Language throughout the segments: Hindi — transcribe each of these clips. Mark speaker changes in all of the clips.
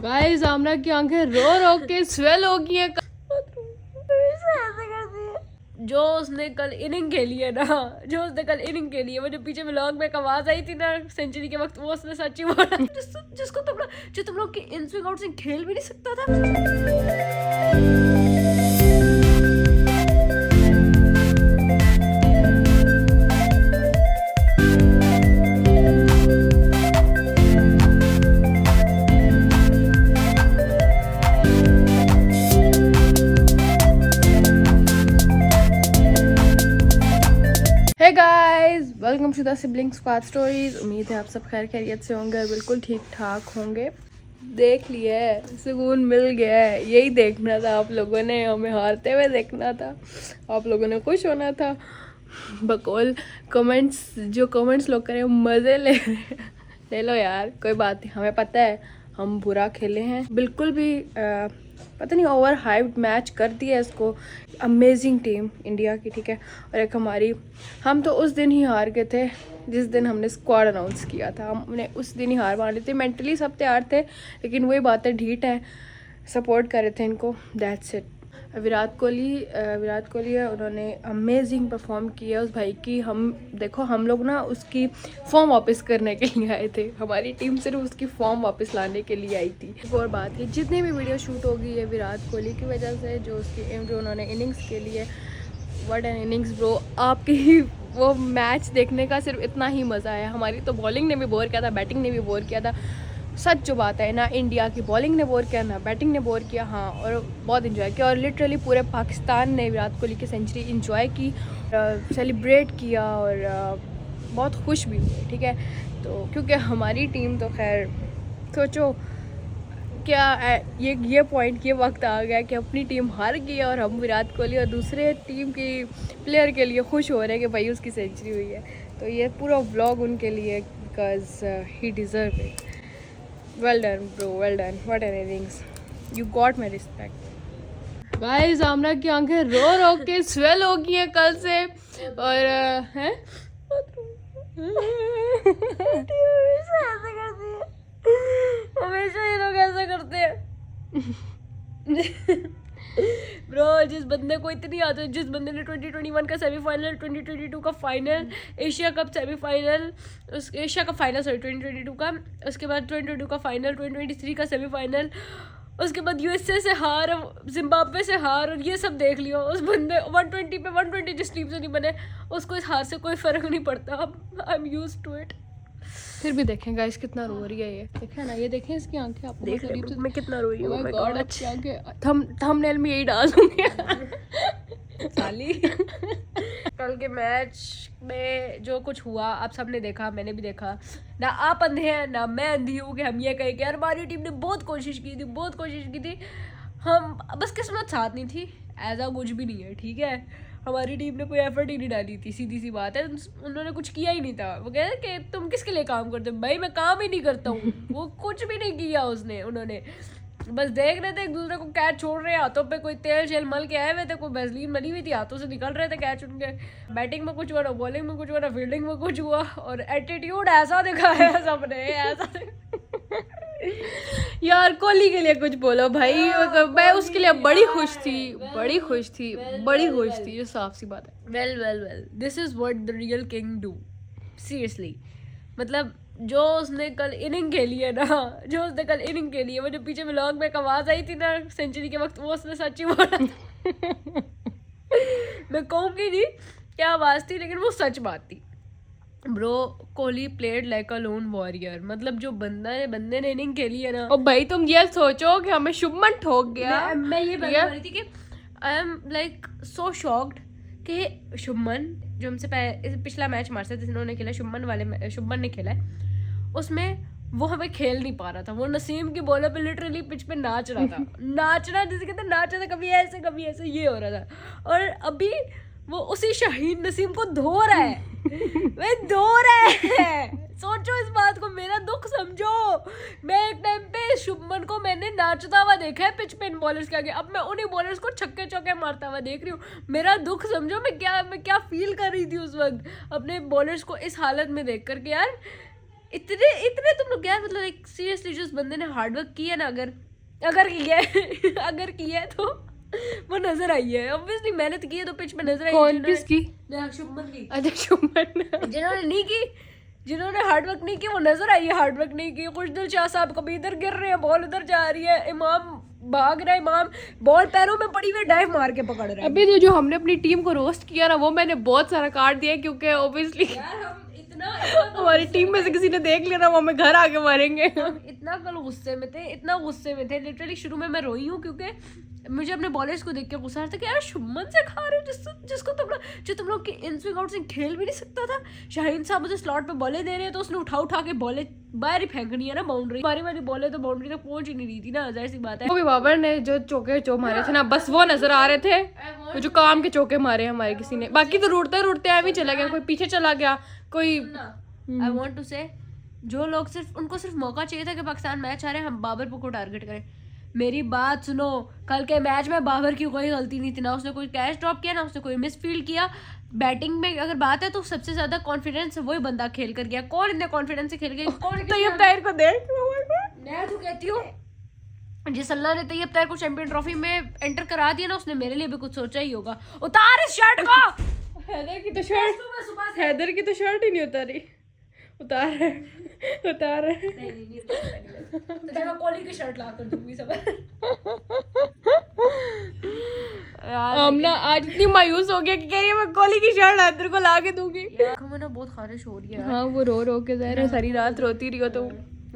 Speaker 1: गाइस आमना की आंखें रो रो के स्वेल हो गई हैं। जो उसने कल इनिंग खेली है ना, वो जो पीछे व्लॉग में एक आवाज आई थी ना सेंचुरी के वक्त, वो उसने सच ही बोला। जिसको तुम लोग की इन स्विंग आउट से खेल भी नहीं सकता था। Hey guys, welcome to the sibling squad stories. उम्मीद है आप सब खैर खैरियत से होंगे, बिल्कुल ठीक ठाक होंगे। देख लिए, सुकून मिल गया है। यही देखना था आप लोगों ने, हमें हारते हुए देखना था, आप लोगों ने खुश होना था। बकौल जो कमेंट्स लोग करें मज़े ले लो यार, कोई बात नहीं। हमें पता है हम बुरा खेले हैं, बिल्कुल भी पता नहीं ओवर हाइप्ड मैच कर दिया इसको। अमेजिंग टीम इंडिया की, ठीक है। और एक हमारी, हम तो उस दिन ही हार गए थे जिस दिन हमने स्क्वाड अनाउंस किया था। हमने उस दिन ही हार मान ली थी। मेंटली सब तैयार थे, लेकिन वही बातें ढीठ है, सपोर्ट कर रहे थे इनको, दैट्स इट। विराट कोहली है, उन्होंने अमेजिंग परफॉर्म किया उस भाई की। हम लोग ना उसकी फॉर्म वापस करने के लिए आए थे। हमारी टीम सिर्फ उसकी फॉर्म वापस लाने के लिए आई थी। एक और बात है, जितनी भी वीडियो शूट होगी ये विराट कोहली की वजह से, जो उन्होंने इनिंग्स के लिए, व्हाट एन इनिंग्स ब्रो। आपकी वो मैच देखने का सिर्फ इतना ही मज़ा आया। हमारी तो बॉलिंग ने भी बोर किया था, बैटिंग ने भी बोर किया था। सच जो बात है ना, इंडिया की बॉलिंग ने बोर किया ना बैटिंग ने बोर किया। हाँ, और बहुत इन्जॉय किया। और लिटरली पूरे पाकिस्तान ने विराट कोहली की सेंचुरी इन्जॉय की, सेलिब्रेट किया और बहुत खुश भी हुए, ठीक है। तो क्योंकि हमारी टीम तो खैर, सोचो क्या ये पॉइंट, ये वक्त आ गया कि अपनी टीम हार गई और हम विराट कोहली और दूसरे टीम की प्लेयर के लिए खुश हो रहे हैं कि भाई उसकी सेंचुरी हुई है। तो ये पूरा व्लॉग उनके लिए, because he deserve it. Well done bro, well done. What an innings. You got my respect. Guys, आमना की आंखें रो रो के स्वेल हो गई हैं कल से। और हैं हमेशा ये लोग ऐसा करते हैं। ब्रो, जिस बंदे को इतनी आदत, जिस बंदे ने 2021 का सेमीफाइनल, 2022 का final, Asia cup semifinal, Asia cup final sorry 2022 का, उसके बाद 2022 का फाइनल, 2023 का सेमीफाइनल, उसके बाद यूएसए से हार, जिम्बाब्वे से हार, और ये सब देख लियो। उस बंदे 120 पे 120 जिस टीम से नहीं बने, उसको इस हार से कोई फ़र्क नहीं पड़ता। I am used to it. फिर भी देखें गाइस कितना रो रही है ये, देखें ना, ये देखें इसकी आंखें, आपको देख रही हूं मैं कितना रोई हूं। माय गॉड, अच्छी आंखें। थंबनेल में यही डाल दूंगी साली। कल के मैच में जो कुछ हुआ आप सबने देखा, मैंने भी देखा। ना आप अंधे हैं ना मैं अंधी हूँ कि हम ये कहें कि यार हमारी टीम ने बहुत कोशिश की थी, हम बस किस्मत साथ नहीं थी। ऐसा कुछ भी नहीं है, ठीक है। हमारी टीम ने कोई एफर्ट ही नहीं डाली थी, सीधी सी बात है। उन्होंने कुछ किया ही नहीं था। वो कह रहे कि तुम किसके लिए काम करते हो? भाई मैं काम ही नहीं करता हूँ। वो कुछ भी नहीं किया उन्होंने बस देख रहे थे एक दूसरे को कैच छोड़ रहे हैं, हाथों पे कोई तेल शेल मल के आए हुए थे, कोई वैसलीन मली हुई थी, हाथों से निकल रहे थे कैच उनके। बैटिंग में कुछ हुआ ना, बॉलिंग में कुछ हुआ ना, फील्डिंग में कुछ हुआ, और एटीट्यूड ऐसा दिखाया सबने, ऐसा यार कोहली के लिए कुछ बोलो भाई। मैं उसके लिए बड़ी खुश थी, ये साफ सी बात है। Well this is what the real king do, seriously. मतलब जो उसने कल इनिंग खेली है ना, वो जो पीछे व्लॉग में एक आवाज आई थी ना सेंचुरी के वक्त, वो उसने सच ही बोला था। मैं कहूँगी नहीं क्या आवाज थी, लेकिन वो सच बात थी। ब्रो, कोहली प्लेड लाइक अ लोन वॉरियर। मतलब जो बंदे ने इनिंग खेली है ना, और भाई तुम ये सोचो कि हमें शुभमन ठोक गया। मैं ये बता रही थी कि I am like so shocked कि शुभमन, जो हमसे पिछला मैच हमारे साथ जिन्होंने खेला, शुभमन ने खेला है, उसमें वो हमें खेल नहीं पा रहा था। वो नसीम की बॉलर पे लिटरली पिच पे नाच रहा था। नाचना जैसे कहते नाच रहा था, कभी ऐसे ये हो रहा था। और अभी वो उसी शाहीन नसीम को धो रहा है। सोचो इस बात को, मेरा दुख समझो। मैं एक टाइम पे शुभमन को मैंने नाचता हुआ देखा है पिच पे इन बॉलर्स के आगे, अब मैं उन्हीं बॉलर्स को छक्के चौके मारता हुआ देख रही हूँ। मेरा दुख समझो, मैं क्या फील कर रही थी उस वक्त अपने बॉलर्स को इस हालत में देख कर के। यार इतने इतने तुम लोग यार, मतलब एक सीरियसली जिस बंदे ने हार्डवर्क किया ना, अगर किया है अगर किया है तो वो नजर आई है। ऑब्वियसली मेहनत की है तो पिच पे नजर आई।
Speaker 2: कौन किसकी?
Speaker 1: शुभमन की।
Speaker 2: अच्छा शुभमन।
Speaker 1: जिन्होंने नहीं की, जिन्होंने हार्डवर्क नहीं की वो नजर आई है, हार्डवर्क नहीं की। खुशदिल शाह साहब कभी इधर गिर रहे हैं, बॉल उधर जा रही है, इमाम भाग रहा है, इमाम बॉल पैरों में पड़ी हुई डाइव मार के पकड़ रहा है।
Speaker 2: अभी तो जो हमने अपनी टीम को रोस्ट किया ना, वो मैंने बहुत सारा काट दिया, क्योंकि ऑब्वियसली
Speaker 1: यार हम इतना
Speaker 2: हमारी टीम में से किसी ने देख लिया ना, वो हमें घर आके मारेंगे।
Speaker 1: इतना कल गुस्से में थे, इतना गुस्से में थे, लिटरली शुरू में मैं रोई हूँ, क्योंकि मुझे अपने बॉलर्स को देख के गुस्सा आ रहा था कि यार शुभमन से खा रहे हो जिसको तुम लोग इन स्विंग आउट से खेल भी नहीं सकता था। शाहीन साहब मुझे स्लॉट पे बॉलें दे रहे हैं तो उसने उठा के बॉलें बाहर ही फेंकनी है ना, बाउंड्री वाली बॉलें तो बाउंड्री तक पहुंच ही नहीं रही थी ना, जाहिर सी बात है।
Speaker 2: वो भी बाबर ने जो चौके मारे थे ना, बस वो नजर आ रहे थे, वो जो काम के चौके मारे हमारे किसी ने। बाकी तो रूटते ऐਵੇਂ चला गया, कोई पीछे चला गया, कोई।
Speaker 1: आई वांट टू से, जो लोग उनको सिर्फ मौका चाहिए था कि पाकिस्तान मैच आ रहे हैं, हम बाबर को टारगेट करें। मेरी बात सुनो, कल के मैच में बाबर की कोई गलती नहीं थी, ना उसने कोई कैच ड्रॉप किया, ना उसने कोई मिसफील्ड किया। बैटिंग में अगर बात है तो सबसे ज्यादा कॉन्फिडेंस वही बंदा खेल कर गया। कौन इतने कॉन्फिडेंस से खेल गया? कौन?
Speaker 2: तैयब ताहिर को देख,
Speaker 1: मैं तो कहती हूँ जिस अल्लाह ने तैयब ताहिर को चैंपियन ट्रॉफी में एंटर करा दिया ना, उसने मेरे लिए भी कुछ सोचा ही होगा। उतार इस शर्ट को।
Speaker 2: हैदर की तो शर्ट ही नहीं उतारी। उतार है।
Speaker 1: नहीं तो मैं कोहली की शर्ट ला कर दूंगी सब।
Speaker 2: हम ना आज इतनी मायूस हो गया कि कह रही है मैं कोहली की शर्ट हैदर को ला के दूंगी।
Speaker 1: आंखों में ना बहुत खारिश हो रही है।
Speaker 2: हाँ वो रो के ज़ाहिर है सारी रात रोती रही हो तो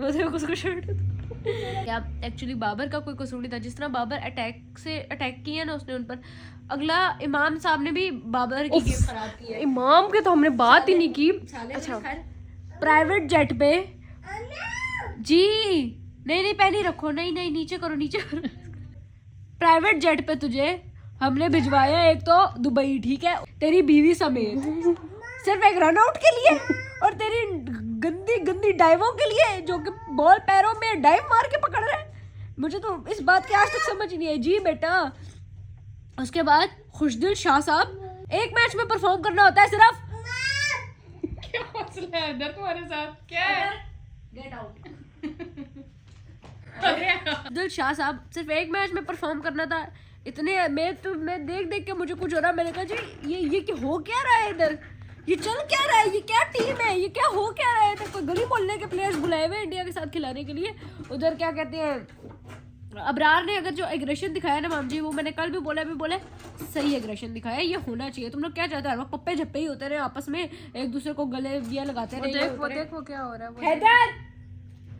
Speaker 1: उसको शर्ट क्या एक्चुअली बाबर का कोई कसूर नहीं था। जिस तरह बाबर अटैक किया ना उसने उन पर, अगला इमाम साहब ने भी बाबर की गेम खराब की है।
Speaker 2: इमाम के तो हमने बात ही नहीं की।
Speaker 1: अच्छा प्राइवेट जेट पे जी, नहीं पहले रखो, नहीं नीचे करो। प्राइवेट जेट पे तुझे हमने भिजवाया एक तो दुबई, ठीक है, तेरी बीवी समेत, सिर्फ एक रन आउट के लिए और तेरी गंदी डाइवों के लिए, जो कि बॉल पैरों में डाइव मार के पकड़ रहे हैं। मुझे तो इस बात की आज तक समझ नहीं आई जी बेटा। उसके बाद खुशदिल शाह साहब, एक मैच में परफॉर्म करना होता है सिर्फ।
Speaker 2: क्या मसला है इधर तुम्हारे साथ? क्या है?
Speaker 1: Get out. खुशदिल शाह साहब सिर्फ एक मैच में परफॉर्म करना था। इतने मैं देख के मुझे कुछ हो रहा, मैंने कहा जी ये हो क्या रहा है इधर, ये चल क्या रहा है, ये क्या टीम है, ये क्या हो क्या रहा है। तो कोई गली मोहल्ले के प्लेयर्स बुलाए हुए इंडिया के साथ खिलाने के लिए। उधर क्या कहते हैं, अबरार ने अगर जो एग्रेशन दिखाया ना माम जी, वो मैंने कल भी बोला सही एग्रेशन दिखाया, ये होना चाहिए। तुम लोग क्या चाहते हो, पप्पे झप्पे ही होते रहे आपस में, एक दूसरे को गले ये लगाते रहे।
Speaker 2: देखो क्या हो रहा है।
Speaker 1: हैदर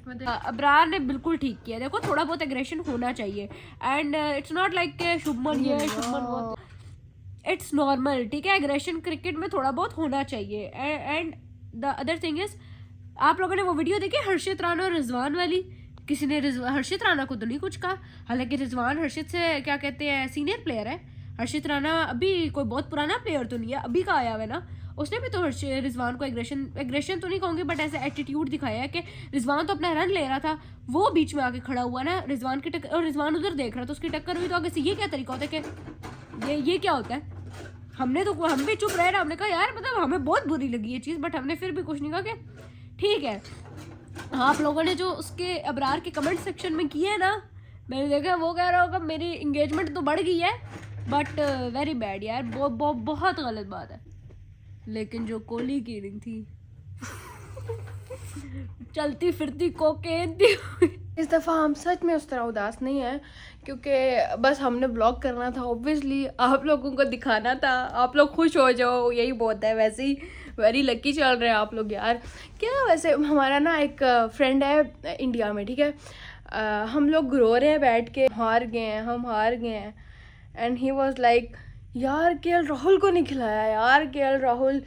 Speaker 1: अबरार ने बिल्कुल ठीक किया। देखो थोड़ा बहुत एग्रेशन होना चाहिए, and it's not like Shubman ये शुभमन वो, इट्स नॉर्मल, ठीक है। एग्रेशन क्रिकेट में थोड़ा बहुत होना चाहिए। And the other thing is, आप लोगों ने वो वीडियो देखी हर्षित राणा और रिजवान वाली? किसी ने हर्षित राणा को तो नहीं कुछ कहा, हालांकि रिजवान हर्षित से क्या कहते हैं सीनियर प्लेयर है। हर्षित राणा अभी कोई बहुत पुराना प्लेयर तो नहीं है, अभी का आया हुआ है ना। उसने भी तो रिजवान को एग्रेशन तो नहीं कहूँगी, बट ऐसे एटीट्यूड दिखाया है कि रिजवान तो अपना रन ले रहा था, वो बीच में आके खड़ा हुआ ना रिजवान की टक्कर, और रिजवान उधर देख रहा था, उसकी टक्कर हुई। तो आगे से ये क्या तरीका होता है कि ये क्या होता है? हम भी चुप रहे ना, हमने कहा यार मतलब हमें बहुत बुरी लगी ये चीज़, बट हमने फिर भी कुछ नहीं कहा कि ठीक है। आप लोगों ने जो उसके अबरार के कमेंट सेक्शन में किए ना, मैंने देखा वो कह रहा होगा मेरी इंगेजमेंट तो बढ़ गई है, बट वेरी बैड यार, बहुत गलत बात है। लेकिन जो कोहली की इनिंग थी चलती फिरती कोकेन थी।
Speaker 2: इस दफ़ा हम सच में उस तरह उदास नहीं है, क्योंकि बस हमने ब्लॉग करना था, ऑब्वियसली आप लोगों को दिखाना था, आप लोग खुश हो जाओ, यही बहुत है। वैसे ही वेरी लकी चल रहे हैं आप लोग यार। क्या वैसे हमारा ना एक फ्रेंड है इंडिया में, ठीक है, हम लोग रो रहे हैं बैठ के, हम हार गए हैं, एंड ही वॉज लाइक यार केएल राहुल को नहीं खिलाया यार, केएल राहुल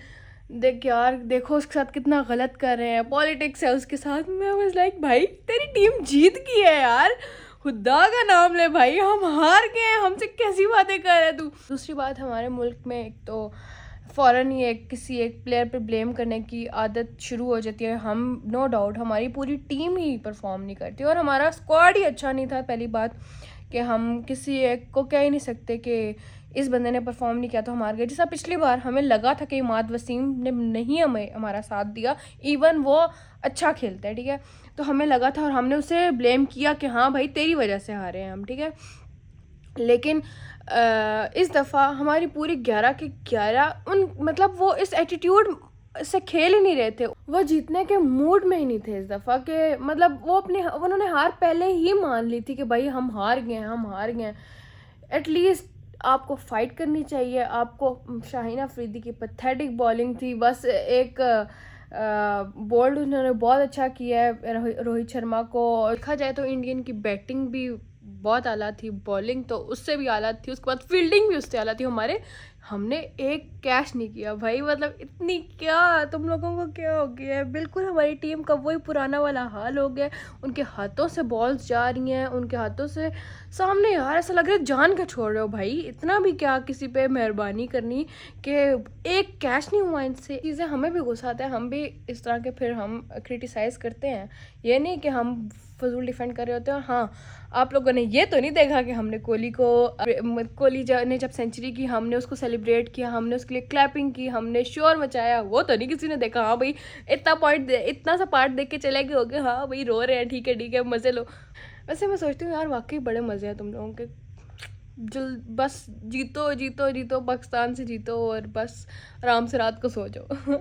Speaker 2: देखो उसके साथ कितना गलत कर रहे हैं, पॉलिटिक्स है उसके साथ। मैं वाज लाइक भाई तेरी टीम जीत गई है यार, खुदा का नाम ले भाई, हम हार गए, हमसे कैसी बातें कर रहे तू। दूसरी बात, हमारे मुल्क में एक तो फ़ौरन ही किसी एक प्लेयर पे ब्लेम करने की आदत शुरू हो जाती है। हम नो डाउट हमारी पूरी टीम ही परफॉर्म नहीं करती, और हमारा स्क्वाड ही अच्छा नहीं था। पहली बात कि हम किसी एक को कह ही नहीं सकते कि इस बंदे ने परफॉर्म नहीं किया तो हम हार गए। जैसा पिछली बार हमें लगा था कि इमाद वसीम ने नहीं हमारा साथ दिया, इवन वो अच्छा खेलता है, ठीक है, तो हमें लगा था और हमने उसे ब्लेम किया कि हाँ भाई तेरी वजह से हारे हैं हम, ठीक है। लेकिन इस दफ़ा हमारी पूरी 11 के 11 मतलब वो इस एटीट्यूड से खेल ही नहीं रहे थे, वो जीतने के मूड में ही नहीं थे इस दफ़ा के, मतलब वो उन्होंने हार पहले ही मान ली थी कि भाई हम हार गए। एटलीस्ट आपको फाइट करनी चाहिए। आपको शाहीन अफरीदी की पैथेटिक बॉलिंग थी, बस एक बोल्ड उन्होंने बहुत अच्छा किया है रोहित शर्मा को। देखा जाए तो इंडियन की बैटिंग भी बहुत आला थी, बॉलिंग तो उससे भी आला थी, उसके बाद फील्डिंग भी उससे आला थी। हमने एक कैच नहीं किया भाई, मतलब इतनी क्या तुम लोगों को क्या हो गया है। बिल्कुल हमारी टीम का वही पुराना वाला हाल हो गया, उनके हाथों से बॉल्स जा रही हैं, उनके हाथों से सामने, यार ऐसा लग रहा है जान के छोड़ रहे हो भाई, इतना भी क्या किसी पे मेहरबानी करनी कि एक कैच नहीं हुआ इनसे। चीज़ें हमें भी गुस्सा आता है, हम भी इस तरह के फिर हम क्रिटिसाइज़ करते हैं, ये नहीं कि हम फजूल डिफेंड कर रहे होते हैं। हाँ, आप लोगों ने ये तो नहीं देखा कि हमने कोहली ने जब सेंचुरी की हमने उसको सेलिब्रेट किया, हमने उसके लिए क्लैपिंग की, हमने शोर मचाया, वो तो नहीं किसी ने देखा। हाँ भाई इतना सा पार्ट देख के चले गए हो गए, हाँ भाई रो रहे हैं, ठीक है मज़े लो। वैसे मैं सोचती हूँ यार वाकई बड़े मज़े हैं तुम लोगों के, बस जीतो पाकिस्तान से जीतो और बस आराम से रात को सो जाओ।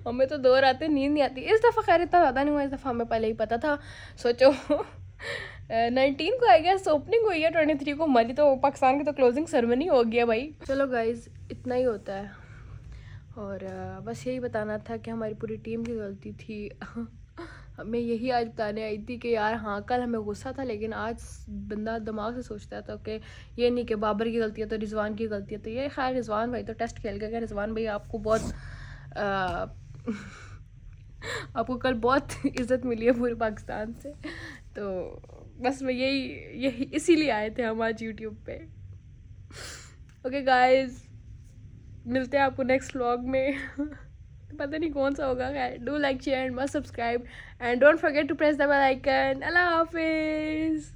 Speaker 2: हमें तो 2 रातें नींद नहीं आती इस दफ़ा, खैर इतना ज़्यादा नहीं हुआ इस दफ़ा, हमें पहले ही पता था। सोचो 19 को आई गेस ओपनिंग हुई है, 23 को हमारी तो पाकिस्तान की तो क्लोजिंग सेरेमनी हो गया भाई। चलो गाइज इतना ही होता है, और बस यही बताना था कि हमारी पूरी टीम की गलती थी। मैं यही आज बताने आई थी कि यार हाँ कल हमें गुस्सा था, लेकिन आज बंदा दिमाग से सोचता था कि ये नहीं कि बाबर की गलती है तो रिजवान की गलती है, तो ये खैर रिजवान भाई तो टेस्ट खेल गए। रिजवान भाई आपको बहुत आपको कल बहुत इज़्ज़त मिली है पूरे पाकिस्तान से, तो बस मैं यही इसीलिए आए थे हम आज यूट्यूब पे। ओके गाइज, मिलते हैं आपको नेक्स्ट व्लॉग में। पता नहीं कौन सा होगा, do like share and must subscribe and don't forget to press the bell icon. अल्लाह हाफिज़।